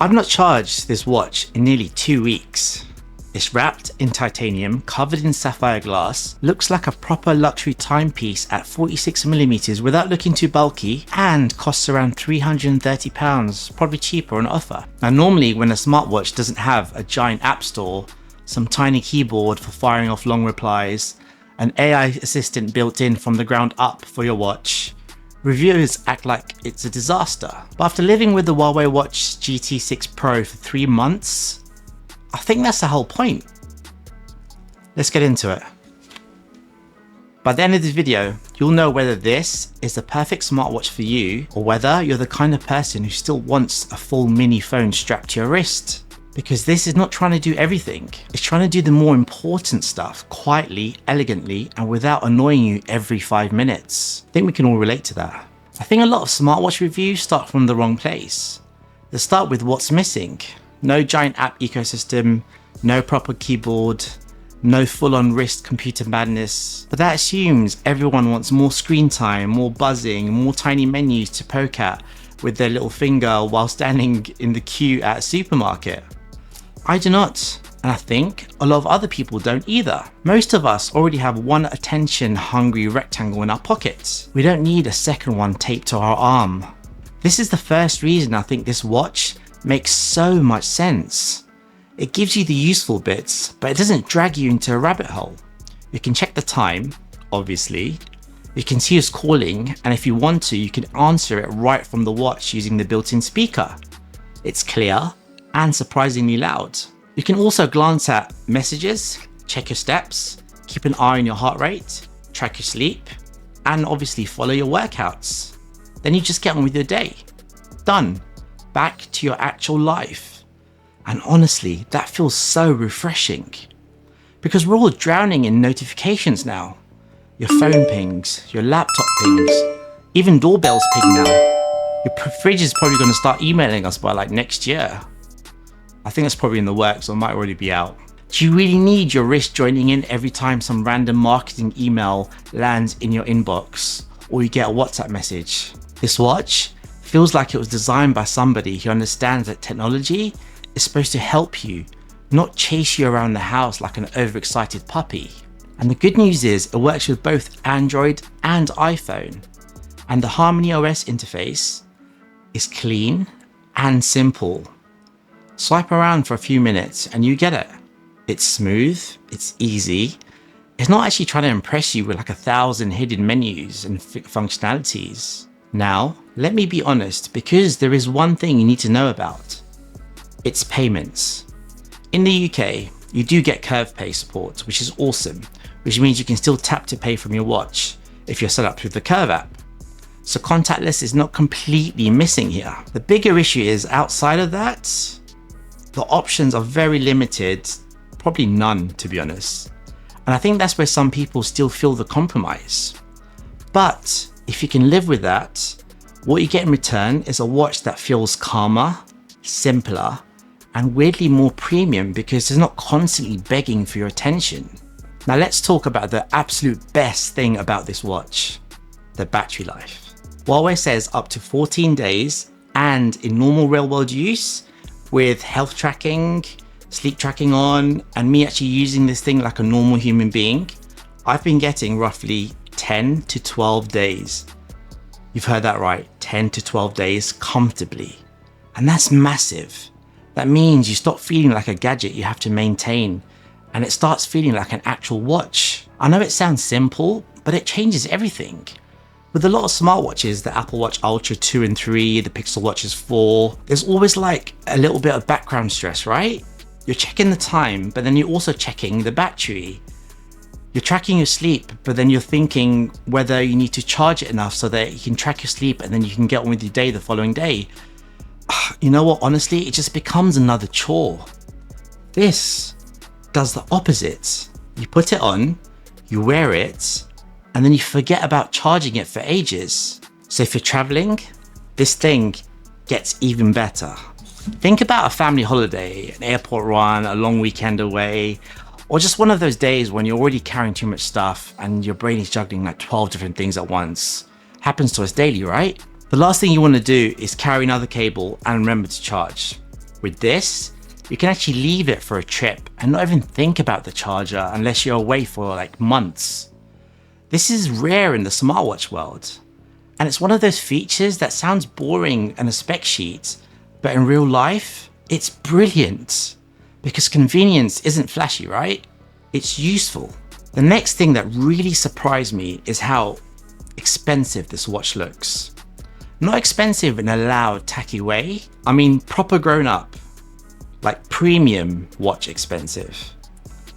I've not charged this watch in nearly 2 weeks. It's wrapped in titanium, covered in sapphire glass, looks like a proper luxury timepiece at 46mm without looking too bulky, and costs around £330, probably cheaper on offer. Now normally when a smartwatch doesn't have a giant app store, some tiny keyboard for firing off long replies, an AI assistant built in from the ground up for your watch, reviewers act like it's a disaster. But after living with the Huawei Watch GT 6 Pro for 3 months, I think that's the whole point. Let's get into it. By the end of this video, you'll know whether this is the perfect smartwatch for you, or whether you're the kind of person who still wants a full mini phone strapped to your wrist. Because this is not trying to do everything. It's trying to do the more important stuff quietly, elegantly, and without annoying you every 5 minutes. I think we can all relate to that. I think a lot of smartwatch reviews start from the wrong place. They start with what's missing. No giant app ecosystem, no proper keyboard, no full-on wrist computer madness. But that assumes everyone wants more screen time, more buzzing, more tiny menus to poke at with their little finger while standing in the queue at a supermarket. I do not, and I think a lot of other people don't either. Most of us already have one attention-hungry rectangle in our pockets. We don't need a second one taped to our arm. This is the first reason I think this watch makes so much sense. It gives you the useful bits, but it doesn't drag you into a rabbit hole. You can check the time, obviously. You can see who's calling, and if you want to, you can answer it right from the watch using the built-in speaker. It's clear and surprisingly loud. You can also glance at messages, check your steps, keep an eye on your heart rate, track your sleep, and obviously follow your workouts. Then you just get on with your day. Done. Back to your actual life. And honestly, that feels so refreshing. Because we're all drowning in notifications now. Your phone pings, your laptop pings, even doorbells ping now. Your fridge is probably going to start emailing us by like next year. I think that's probably in the works, or it might already be out. Do you really need your wrist joining in every time some random marketing email lands in your inbox, or you get a WhatsApp message? This watch feels like it was designed by somebody who understands that technology is supposed to help you, not chase you around the house like an overexcited puppy. And the good news is it works with both Android and iPhone. And the Harmony OS interface is clean and simple. Swipe around for a few minutes and you get it. It's smooth, it's easy. It's not actually trying to impress you with like 1,000 hidden menus and functionalities. Now, let me be honest, because there is one thing you need to know about. It's payments. In the UK, you do get Curve Pay support, which is awesome, which means you can still tap to pay from your watch if you're set up with the Curve app. So contactless is not completely missing here. The bigger issue is outside of that, the options are very limited, probably none to be honest. And I think that's where some people still feel the compromise. But if you can live with that, what you get in return is a watch that feels calmer, simpler, and weirdly more premium because it's not constantly begging for your attention. Now let's talk about the absolute best thing about this watch, the battery life. Huawei says up to 14 days, and in normal real world use, with health tracking, sleep tracking on, and me actually using this thing like a normal human being, I've been getting roughly 10 to 12 days. You've heard that right, 10 to 12 days comfortably. And that's massive. That means you stop feeling like a gadget you have to maintain, and it starts feeling like an actual watch. I know it sounds simple, but it changes everything. With a lot of smartwatches, the Apple Watch Ultra 2 and 3, the Pixel Watches 4, there's always like a little bit of background stress, right? You're checking the time, but then you're also checking the battery. You're tracking your sleep, but then you're thinking whether you need to charge it enough so that you can track your sleep and then you can get on with your day the following day. You know what, honestly, it just becomes another chore. This does the opposite. You put it on, you wear it, and then you forget about charging it for ages. So if you're traveling, this thing gets even better. Think about a family holiday, an airport run, a long weekend away, or just one of those days when you're already carrying too much stuff and your brain is juggling like 12 different things at once. Happens to us daily, right? The last thing you want to do is carry another cable and remember to charge. With this, you can actually leave it for a trip and not even think about the charger unless you're away for like months. This is rare in the smartwatch world. And it's one of those features that sounds boring in a spec sheet, but in real life, it's brilliant. Because convenience isn't flashy, right? It's useful. The next thing that really surprised me is how expensive this watch looks. Not expensive in a loud, tacky way. I mean, proper grown up, like premium watch expensive.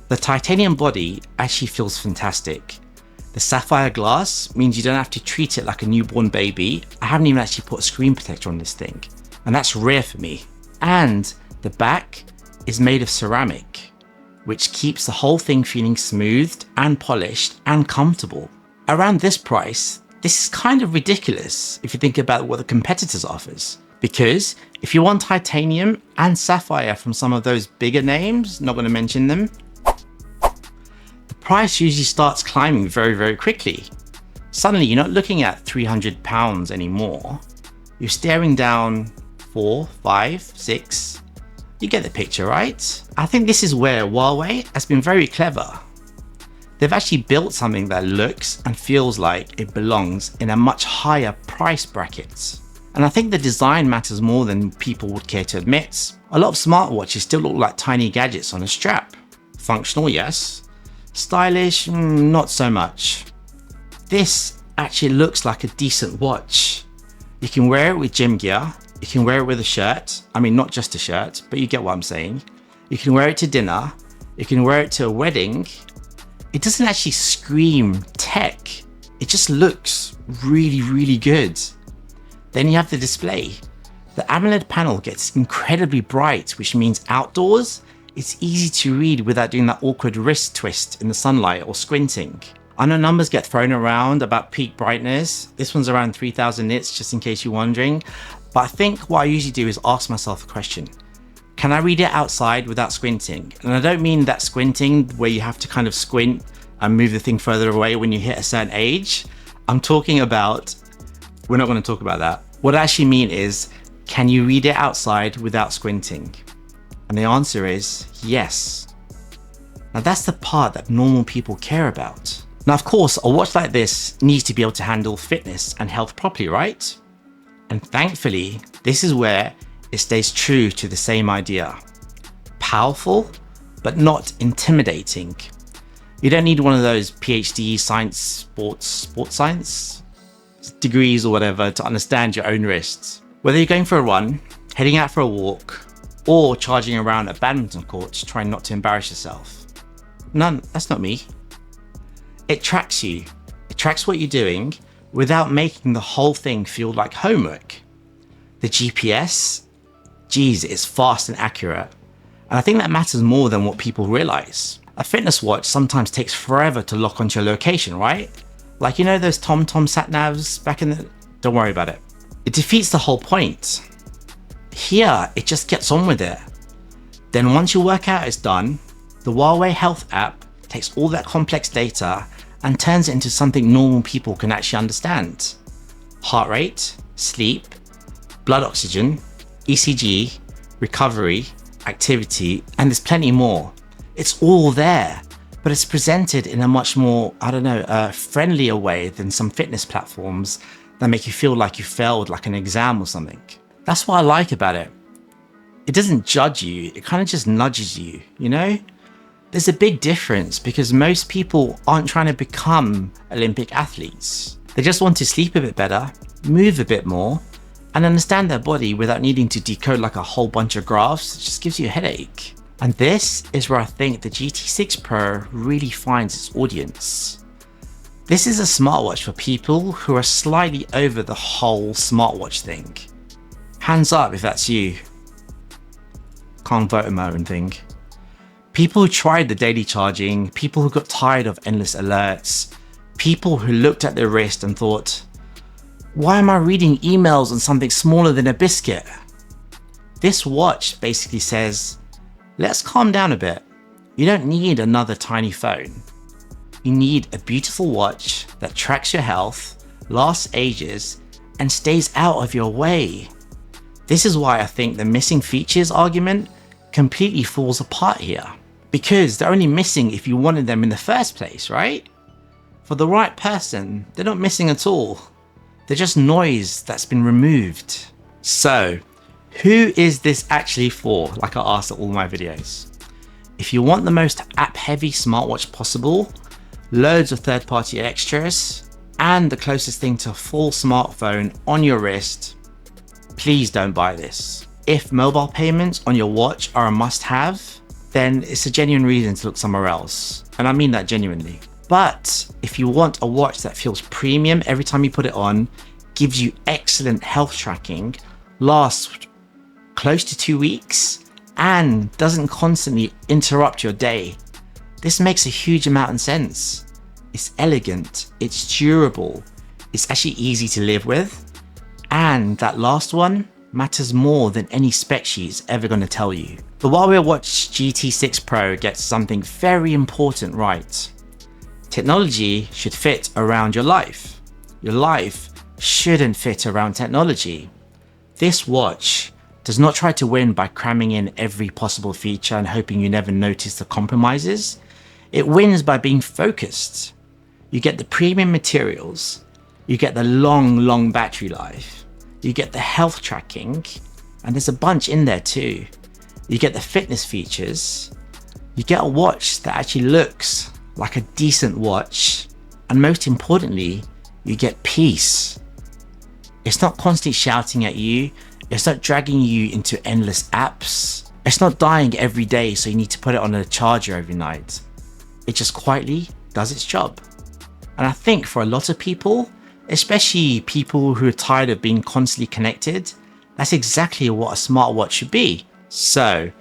The titanium body actually feels fantastic. The sapphire glass means you don't have to treat it like a newborn baby. I haven't even actually put a screen protector on this thing, and that's rare for me. And the back is made of ceramic, which keeps the whole thing feeling smoothed and polished and comfortable. Around this price, this is kind of ridiculous if you think about what the competitors offers. Because if you want titanium and sapphire from some of those bigger names, not going to mention them, the price usually starts climbing very, very quickly. Suddenly you're not looking at £300 anymore. You're staring down 4, 5, 6. You get the picture, right? I think this is where Huawei has been very clever. They've actually built something that looks and feels like it belongs in a much higher price bracket. And I think the design matters more than people would care to admit. A lot of smartwatches still look like tiny gadgets on a strap. Functional, yes. Stylish, not so much. This actually looks like a decent watch. You can wear it with gym gear. You can wear it with a shirt. I mean, not just a shirt, but you get what I'm saying. You can wear it to dinner. You can wear it to a wedding. It doesn't actually scream tech. It just looks really, really good. Then you have the display. The AMOLED panel gets incredibly bright, which means outdoors, it's easy to read without doing that awkward wrist twist in the sunlight or squinting. I know numbers get thrown around about peak brightness. This one's around 3000 nits, just in case you're wondering. But I think what I usually do is ask myself a question. Can I read it outside without squinting? And I don't mean that squinting where you have to kind of squint and move the thing further away when you hit a certain age. I'm talking about, we're not going to talk about that. What I actually mean is, can you read it outside without squinting? And the answer is yes. Now that's the part that normal people care about. Now, of course, a watch like this needs to be able to handle fitness and health properly, right? And thankfully, this is where it stays true to the same idea. Powerful, but not intimidating. You don't need one of those PhD science, sports science degrees or whatever to understand your own wrists. Whether you're going for a run, heading out for a walk, or charging around a badminton court trying not to embarrass yourself. None, that's not me. It tracks you. It tracks what you're doing without making the whole thing feel like homework. The GPS, geez, it's fast and accurate. And I think that matters more than what people realize. A fitness watch sometimes takes forever to lock onto your location, right? Like, you know those TomTom sat navs back in the... Don't worry about it. It defeats the whole point. Here, it just gets on with it. Then once your workout is done, the Huawei Health app takes all that complex data and turns it into something normal people can actually understand. Heart rate, sleep, blood oxygen, ECG, recovery, activity, and there's plenty more. It's all there, but it's presented in a much more, friendlier way than some fitness platforms that make you feel like you failed like an exam or something. That's what I like about it. It doesn't judge you, it kind of just nudges you, you know? There's a big difference because most people aren't trying to become Olympic athletes. They just want to sleep a bit better, move a bit more, and understand their body without needing to decode like a whole bunch of graphs. It just gives you a headache. And this is where I think the GT6 Pro really finds its audience. This is a smartwatch for people who are slightly over the whole smartwatch thing. Hands up if that's you. Can't vote on my own thing. People who tried the daily charging, people who got tired of endless alerts, people who looked at their wrist and thought, why am I reading emails on something smaller than a biscuit? This watch basically says, let's calm down a bit. You don't need another tiny phone. You need a beautiful watch that tracks your health, lasts ages, and stays out of your way. This is why I think the missing features argument completely falls apart here. Because they're only missing if you wanted them in the first place, right? For the right person, they're not missing at all. They're just noise that's been removed. So, who is this actually for? Like I asked at all my videos. If you want the most app-heavy smartwatch possible, loads of third-party extras, and the closest thing to a full smartphone on your wrist, please don't buy this. If mobile payments on your watch are a must-have, then it's a genuine reason to look somewhere else. And I mean that genuinely. But if you want a watch that feels premium every time you put it on, gives you excellent health tracking, lasts close to 2 weeks, and doesn't constantly interrupt your day, this makes a huge amount of sense. It's elegant, it's durable, it's actually easy to live with, and that last one matters more than any spec sheet's ever going to tell you. The Huawei Watch GT 6 Pro gets something very important right. Technology should fit around your life. Your life shouldn't fit around technology. This watch does not try to win by cramming in every possible feature and hoping you never notice the compromises. It wins by being focused. You get the premium materials, you get the long battery life, you get the health tracking, and there's a bunch in there too. You get the fitness features, you get a watch that actually looks like a decent watch, and most importantly, you get peace. It's not constantly shouting at you, it's not dragging you into endless apps, it's not dying every day so you need to put it on a charger every night. It just quietly does its job. And I think for a lot of people, especially people who are tired of being constantly connected, that's exactly what a smartwatch should be. So,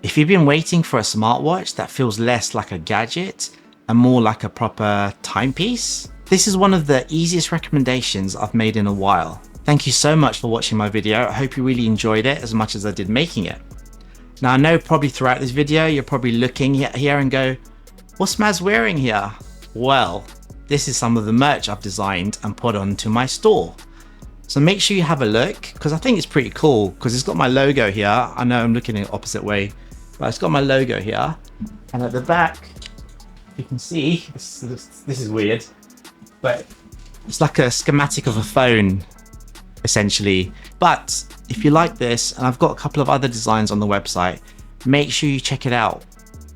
if you've been waiting for a smartwatch that feels less like a gadget and more like a proper timepiece, this is one of the easiest recommendations I've made in a while. Thank you so much for watching my video. I hope you really enjoyed it as much as I did making it. Now I know probably throughout this video, you're probably looking here and go, what's Maz wearing here? Well, this is some of the merch I've designed and put onto my store. So make sure you have a look, because I think it's pretty cool, because it's got my logo here. I know I'm looking in the opposite way, but it's got my logo here. And at the back, you can see, this is weird, but it's like a schematic of a phone, essentially. But if you like this, and I've got a couple of other designs on the website, make sure you check it out,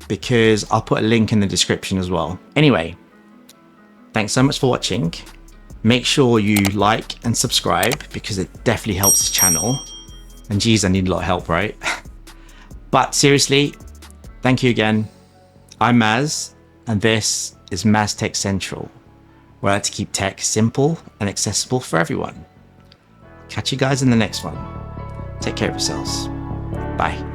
because I'll put a link in the description as well. Anyway, thanks so much for watching. Make sure you like and subscribe, because it definitely helps this channel. And geez, I need a lot of help, right? But seriously, thank you again. I'm Maz, and this is MazTechCentral, where I like to keep tech simple and accessible for everyone. Catch you guys in the next one. Take care of yourselves. Bye.